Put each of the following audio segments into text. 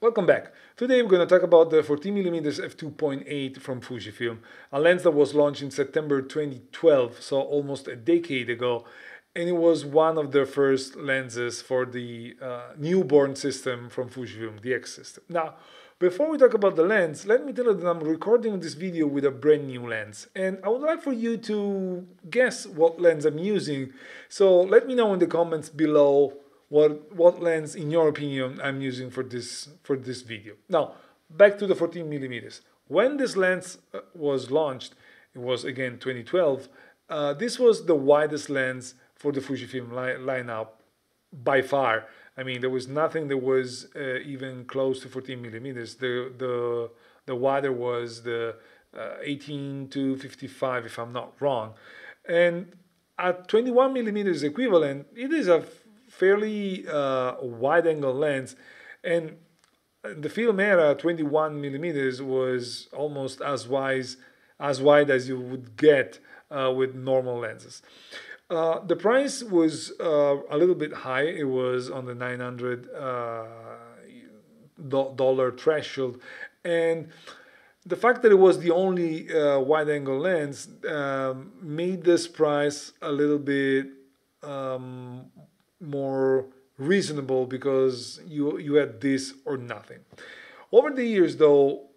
Welcome back. Today we're going to talk about the 14mm f2.8 from Fujifilm, a lens that was launched in September 2012, so almost a decade ago, and it was one of the first lenses for the newborn system from Fujifilm, the X system. Now, before we talk about the lens, let me tell you that I'm recording this video with a brand new lens, and I would like for you to guess what lens I'm using. So let me know in the comments below what lens, in your opinion, I'm using for this video. Now, back to the 14mm. When this lens was launched, it was again 2012. This was the widest lens for the Fujifilm lineup by far. I mean, there was nothing that was even close to 14mm. The wider was the 18 to 55, if I'm not wrong, and at 21mm equivalent, it is a fairly wide angle lens, and the film era 21mm was almost as wide as you would get with normal lenses. The price was a little bit high. It was on the $900 threshold, and the fact that it was the only wide-angle lens made this price a little bit more reasonable, because you had this or nothing. Over the years, though,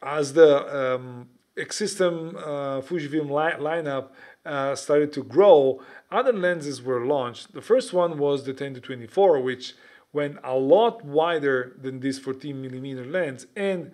as the X system Fujifilm lineup started to grow, other lenses were launched. The first one was the 10 to 24, which went a lot wider than this 14mm lens, and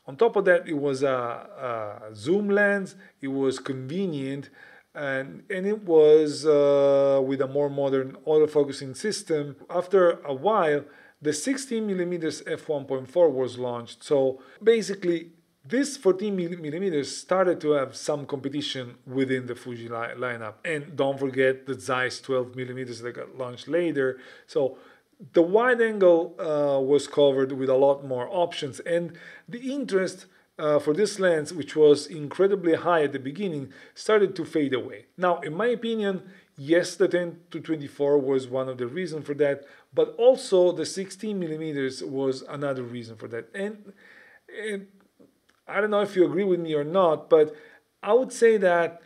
on top of that, it was a zoom lens. It was convenient, and it was with a more modern autofocusing system. After a while, the 16mm f1.4 was launched. So basically, this 14mm started to have some competition within the Fuji lineup. And don't forget the Zeiss 12mm that got launched later. So the wide angle was covered with a lot more options, and the interest for this lens, which was incredibly high at the beginning, started to fade away. Now, in my opinion, yes, the 10 to 24 was one of the reasons for that, but also the 16mm was another reason for that. And I don't know if you agree with me or not, but I would say that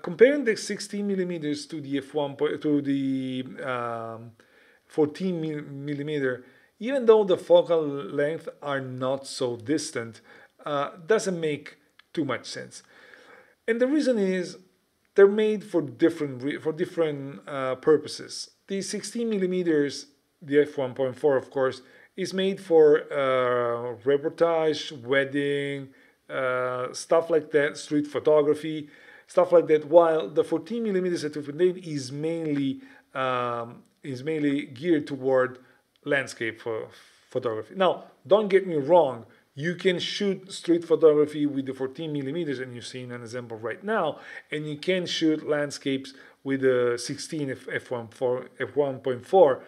comparing the 16mm to the f1 to the 14mm, even though the focal length are not so distant, doesn't make too much sense. And the reason is they're made for different purposes. The 16mm, the f1.4, of course, is made for reportage, wedding, stuff like that, street photography, stuff like that. While the 14mm at 2.8 is mainly geared toward landscape photography. Now, don't get me wrong. You can shoot street photography with the 14mm, and you're seeing an example right now, and you can shoot landscapes with the 16 f1.4.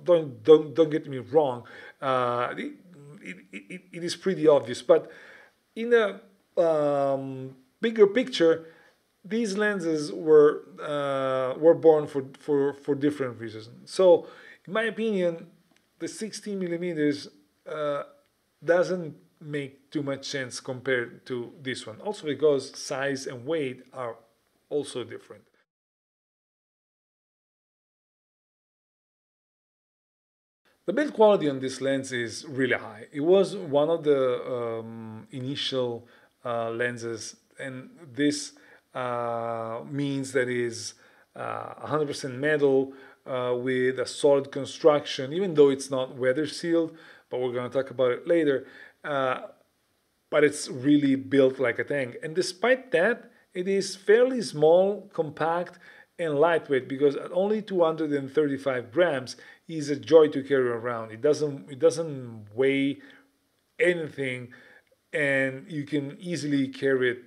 Don't get me wrong. It is pretty obvious, but in the bigger picture, these lenses were born for different reasons. So, in my opinion, the 16mm doesn't make too much sense compared to this one. Also because size and weight are also different. The build quality on this lens is really high. It was one of the initial lenses, and this means that it is 100% metal with a solid construction, even though it's not weather sealed, but we're going to talk about it later. But it's really built like a tank. And despite that, it is fairly small, compact, and lightweight, because at only 235 grams is a joy to carry around. It doesn't weigh anything, and you can easily carry it.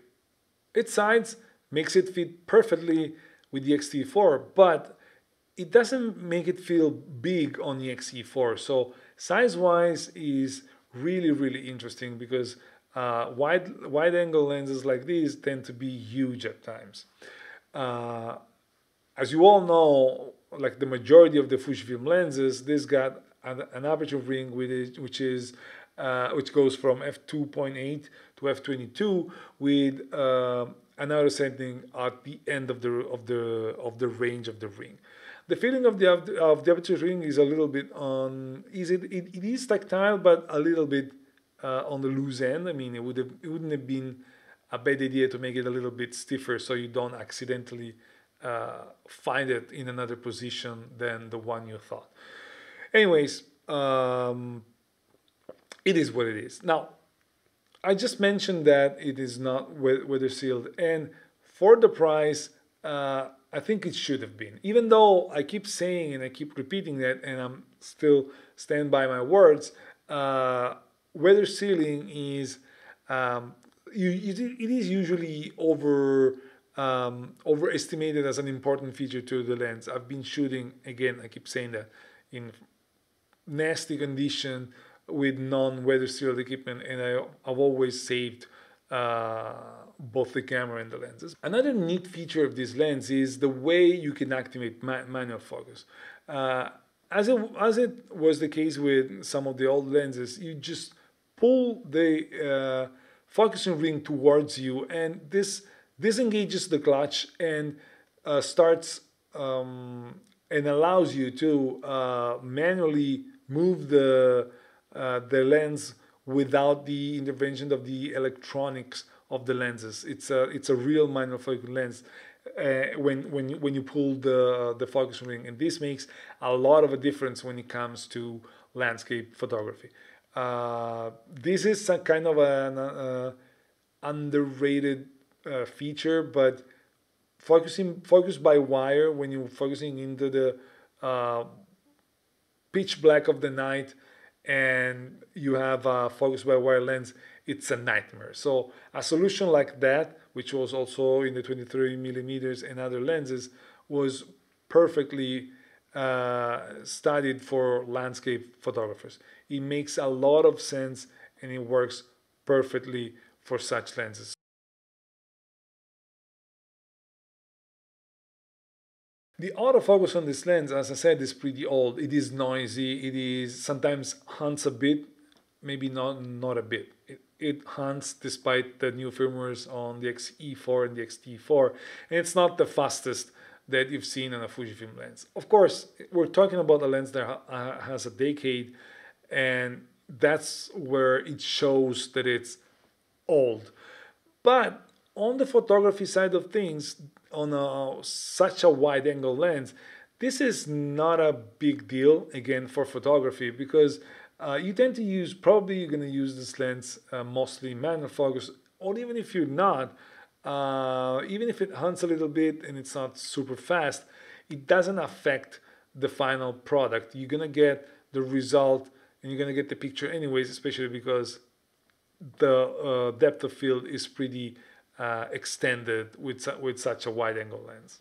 Its size makes it fit perfectly with the X-T4, but it doesn't make it feel big on the X-T4. So size-wise is really interesting, because wide-angle lenses like these tend to be huge at times. As you all know, like the majority of the Fujifilm lenses, this got an aperture ring which goes from f2.8 to f22 with an auto setting at the end of the range of the ring. The feeling of the aperture ring is a little bit on it is tactile, but a little bit on the loose end. I mean, it wouldn't have been a bad idea to make it a little bit stiffer so you don't accidentally find it in another position than the one you thought. Anyways, it is what it is. Now, I just mentioned that it is not weather sealed, and for the price, I think it should have been. Even though I keep saying and I keep repeating that, and I'm still stand by my words, weather sealing is it is usually overestimated as an important feature to the lens. I've been shooting, again, I keep saying that, in nasty condition with non-weather sealed equipment, and I've always saved both the camera and the lenses. Another neat feature of this lens is the way you can activate manual focus. As it was the case with some of the old lenses, you just pull the focusing ring towards you, and this disengages the clutch and starts and allows you to manually move the lens without the intervention of the electronics of the lenses. It's a real manual focus lens when you pull the focus ring, and this makes a lot of a difference when it comes to landscape photography. This is a kind of an underrated feature, but focus by wire when you're focusing into the pitch black of the night and you have a focus by wire lens, it's a nightmare. So a solution like that, which was also in the 23 millimeters and other lenses, was perfectly studied for landscape photographers. It makes a lot of sense and it works perfectly for such lenses. The autofocus on this lens, as I said, is pretty old. It is noisy. It is sometimes hunts a bit, maybe not a bit. It hunts despite the new firmwares on the XE4 and the XT4, and it's not the fastest that you've seen on a Fujifilm lens. Of course, we're talking about a lens that has a decade, and that's where it shows that it's old. But on the photography side of things, on such a wide angle lens, this is not a big deal, again, for photography, because you tend to use, probably you're going to use this lens mostly manual focus, or even if you're not, even if it hunts a little bit and it's not super fast, it doesn't affect the final product. You're going to get the result and you're going to get the picture anyways, especially because the depth of field is pretty extended with such a wide angle lens.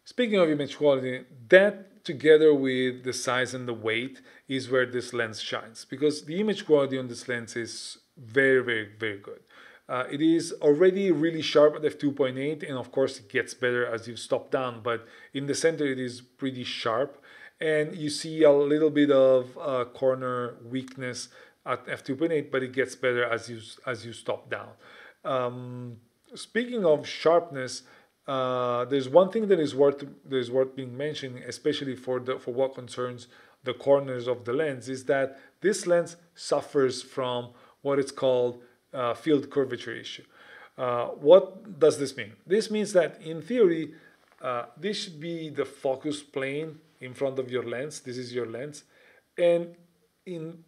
Speaking of image quality, that together with the size and the weight is where this lens shines, because the image quality on this lens is very, very, very good. It is already really sharp at f2.8, and of course it gets better as you stop down, but in the center it is pretty sharp, and you see a little bit of corner weakness at f2.8, but it gets better as you stop down. Speaking of sharpness, there's one thing that is worth being mentioned, especially for what concerns the corners of the lens, is that this lens suffers from what is called field curvature issue. What does this mean? This means that in theory, this should be the focus plane in front of your lens. This is your lens, and in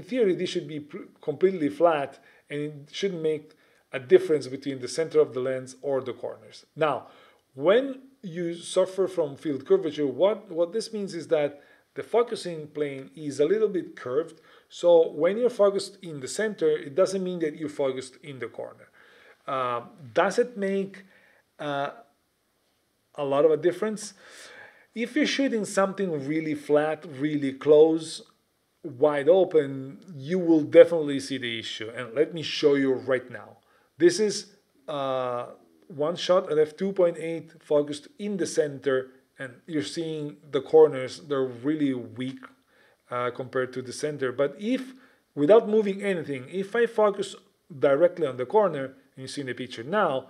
theory, this should be completely flat, and it shouldn't make a difference between the center of the lens or the corners. Now, when you suffer from field curvature, what this means is that the focusing plane is a little bit curved. So when you're focused in the center, it doesn't mean that you're focused in the corner. Does it make a lot of a difference? If you're shooting something really flat, really close, wide open, you will definitely see the issue. And let me show you right now. This is one shot at f2.8 focused in the center, and you're seeing the corners, they're really weak compared to the center. But if, without moving anything, if I focus directly on the corner, and you see in the picture now,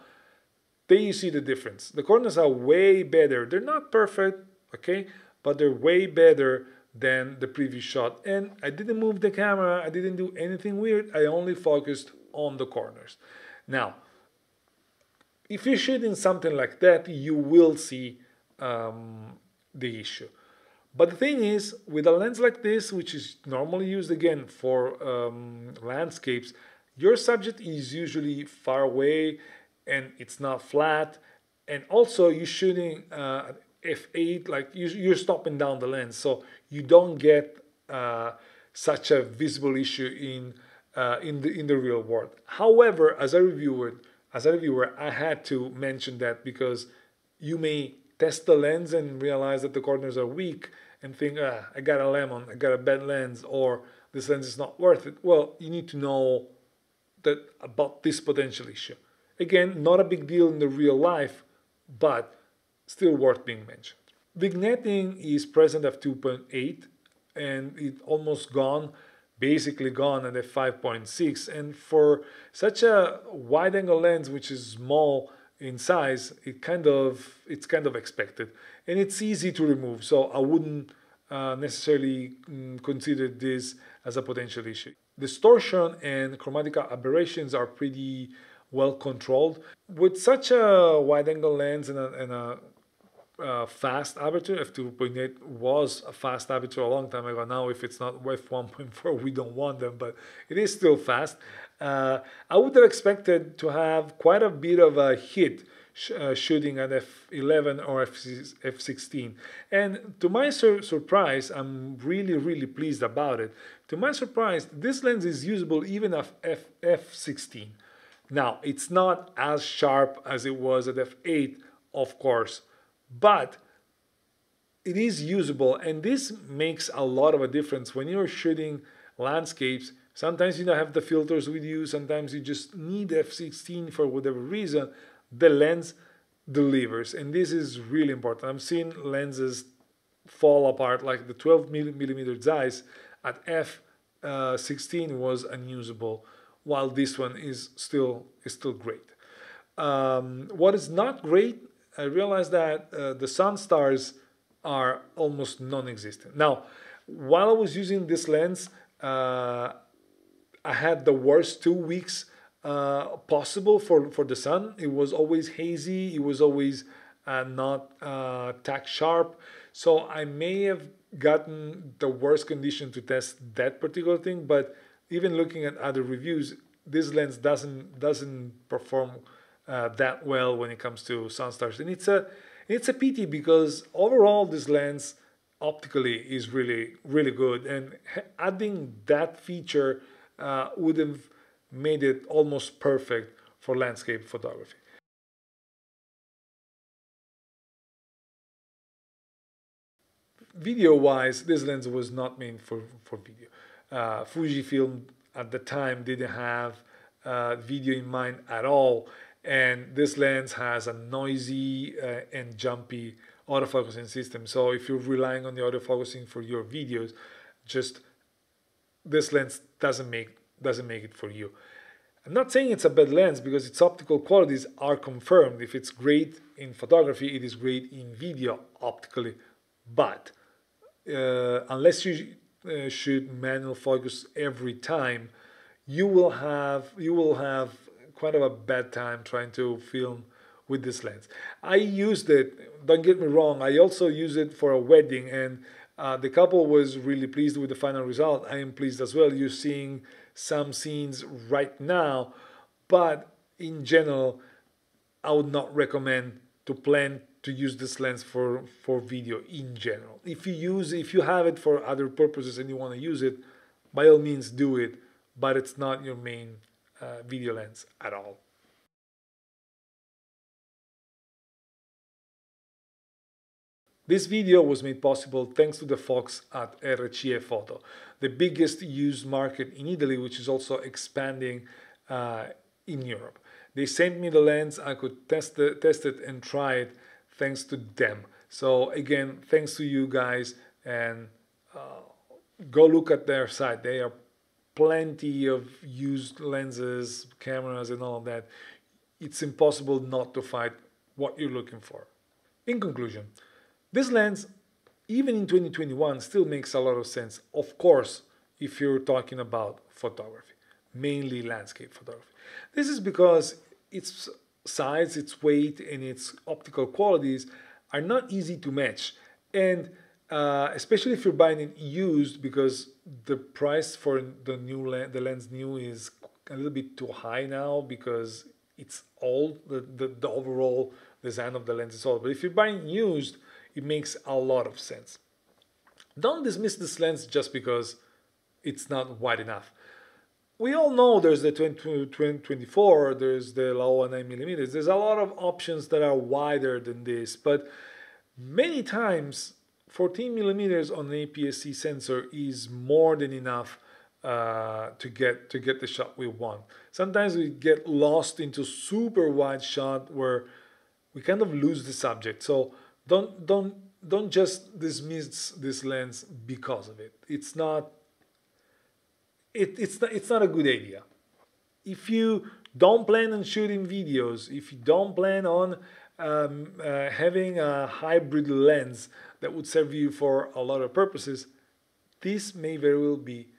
then you see the difference. The corners are way better. They're not perfect, okay, but they're way better than the previous shot. And I didn't move the camera, I didn't do anything weird, I only focused on the corners. Now, if you're shooting something like that, you will see the issue. But the thing is, with a lens like this, which is normally used again for landscapes, your subject is usually far away and it's not flat. And also you're shooting f8, like you're stopping down the lens, so you don't get such a visible issue in the real world. However, as a reviewer, I had to mention that, because you may test the lens and realize that the corners are weak and think, I got a lemon, I got a bad lens, or this lens is not worth it. Well, you need to know that about this potential issue. Again, not a big deal in the real life, but still worth being mentioned. Vignetting is present at 2.8 and it almost gone, basically gone at a 5.6, and for such a wide angle lens which is small in size, it's kind of expected, and it's easy to remove, so I wouldn't necessarily consider this as a potential issue. Distortion and chromatic aberrations are pretty well controlled. With such a wide angle lens and a fast aperture, f2.8 was a fast aperture a long time ago. Now if it's not f1.4, we don't want them, but it is still fast. I would have expected to have quite a bit of a hit shooting at f11 or f16, and to my surprise, I'm really pleased about it. To my surprise, this lens is usable even at f16. Now, it's not as sharp as it was at f8, of course, but it is usable, and this makes a lot of a difference when you're shooting landscapes. Sometimes you don't have the filters with you, sometimes you just need f16 for whatever reason. The lens delivers, and this is really important. I've seen lenses fall apart, like the 12mm Zeiss at f16 was unusable, while this one is still great. What is not great, I realized that the sun stars are almost non-existent. Now, while I was using this lens, I had the worst 2 weeks possible for the sun. It was always hazy, it was always not tack sharp, so I may have gotten the worst condition to test that particular thing. But even looking at other reviews, this lens doesn't perform that well when it comes to sun stars, and it's a pity, because overall this lens optically is really good, and adding that feature would have made it almost perfect for landscape photography. Video wise, this lens was not made for video. Fujifilm at the time didn't have video in mind at all, and this lens has a noisy and jumpy autofocusing system. So if you're relying on the autofocusing for your videos, just this lens doesn't make it for you. I'm not saying it's a bad lens, because its optical qualities are confirmed. If it's great in photography, it is great in video optically. But unless you shoot manual focus every time, you will have quite a bad time trying to film with this lens. I used it, don't get me wrong, I also used it for a wedding, and the couple was really pleased with the final result. I am pleased as well. You're seeing some scenes right now, but in general, I would not recommend to plan to use this lens for video in general. If you have it for other purposes and you want to use it, by all means do it, but it's not your main video lens at all. This video was made possible thanks to the folks at RCE Photo, the biggest used market in Italy, which is also expanding in Europe. They sent me the lens, I could test it and try it thanks to them. So again, thanks to you guys, and go look at their site. They are plenty of used lenses, cameras, and all of that. It's impossible not to find what you're looking for. In conclusion, this lens, even in 2021, still makes a lot of sense. Of course, if you're talking about photography, mainly landscape photography. This is because its size, its weight, and its optical qualities are not easy to match. And especially if you're buying it used, because the price for the lens new is a little bit too high now because it's old. The overall design of the lens is old. But if you're buying used, it makes a lot of sense. Don't dismiss this lens just because it's not wide enough. We all know there's the 20-24, there's the Laowa 9mm. There's a lot of options that are wider than this, but many times 14mm on an APS-C sensor is more than enough to get the shot we want. Sometimes we get lost into super wide shot where we kind of lose the subject. So don't just dismiss this lens because of it. It's not a good idea. If you don't plan on shooting videos, if you don't plan on having a hybrid lens that would serve you for a lot of purposes, this may very well be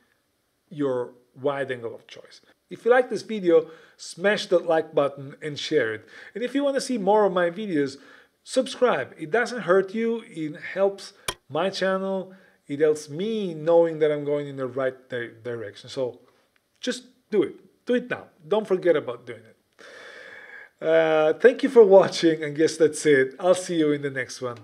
your wide angle of choice. If you like this video, smash that like button and share it. And if you want to see more of my videos, subscribe. It doesn't hurt you, it helps my channel, it helps me knowing that I'm going in the right direction. So just do it. Do it now. Don't forget about doing it. Thank you for watching, and guess that's it. I'll see you in the next one.